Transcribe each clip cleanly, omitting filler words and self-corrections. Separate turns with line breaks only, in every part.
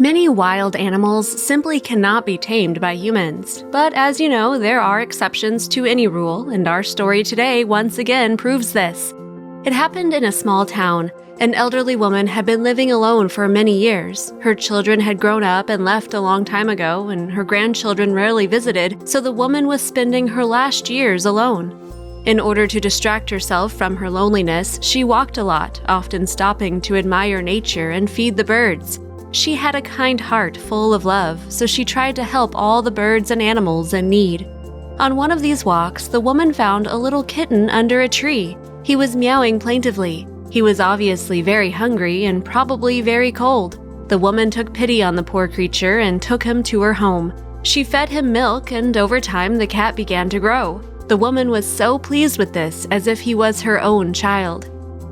Many wild animals simply cannot be tamed by humans, but as you know, there are exceptions to any rule, and our story today once again proves this. It happened in a small town. An elderly woman had been living alone for many years. Her children had grown up and left a long time ago, and her grandchildren rarely visited, so the woman was spending her last years alone. In order to distract herself from her loneliness, she walked a lot, often stopping to admire nature and feed the birds. She had a kind heart full of love, so she tried to help all the birds and animals in need. On one of these walks, the woman found a little kitten under a tree. He was meowing plaintively. He was obviously very hungry and probably very cold. The woman took pity on the poor creature and took him to her home. She fed him milk, and over time the cat began to grow. The woman was so pleased with this, as if he was her own child.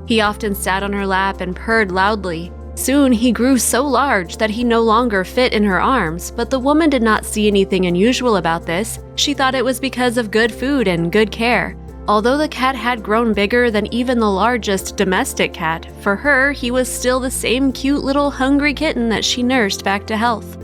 He often sat on her lap and purred loudly. Soon he grew so large that he no longer fit in her arms, but the woman did not see anything unusual about this. She thought it was because of good food and good care. Although the cat had grown bigger than even the largest domestic cat, for her he was still the same cute little hungry kitten that she nursed back to health.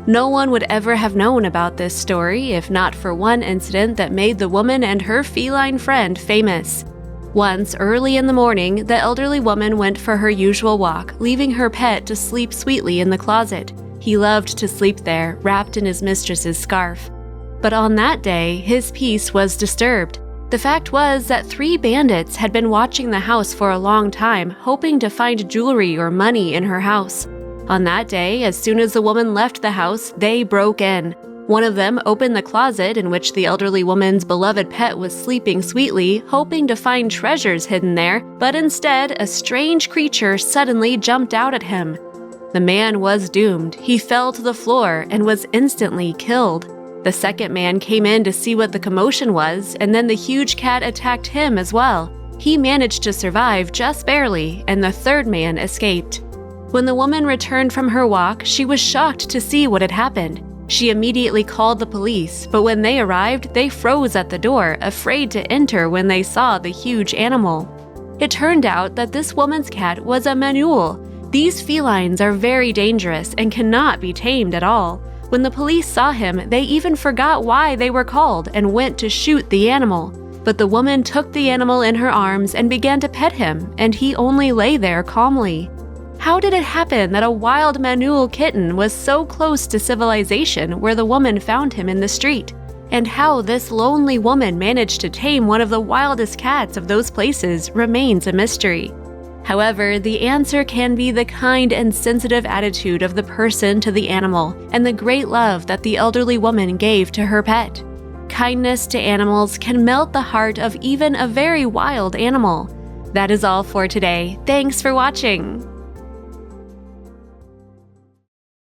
No one would ever have known about this story if not for one incident that made the woman and her feline friend famous. Once, early in the morning, the elderly woman went for her usual walk, leaving her pet to sleep sweetly in the closet. He loved to sleep there, wrapped in his mistress's scarf. But on that day, his peace was disturbed. The fact was that 3 bandits had been watching the house for a long time, hoping to find jewelry or money in her house. On that day, as soon as the woman left the house, they broke in. One of them opened the closet in which the elderly woman's beloved pet was sleeping sweetly, hoping to find treasures hidden there, but instead, a strange creature suddenly jumped out at him. The man was doomed. He fell to the floor and was instantly killed. The second man came in to see what the commotion was, and then the huge cat attacked him as well. He managed to survive just barely, and the third man escaped. When the woman returned from her walk, she was shocked to see what had happened. She immediately called the police, but when they arrived, they froze at the door, afraid to enter when they saw the huge animal. It turned out that this woman's cat was a meow. These felines are very dangerous and cannot be tamed at all. When the police saw him, they even forgot why they were called and went to shoot the animal. But the woman took the animal in her arms and began to pet him, and he only lay there calmly. How did it happen that a wild meow kitten was so close to civilization where the woman found him in the street? And how this lonely woman managed to tame one of the wildest cats of those places remains a mystery. However, the answer can be the kind and sensitive attitude of the person to the animal and the great love that the elderly woman gave to her pet. Kindness to animals can melt the heart of even a very wild animal. That is all for today. Thanks for watching.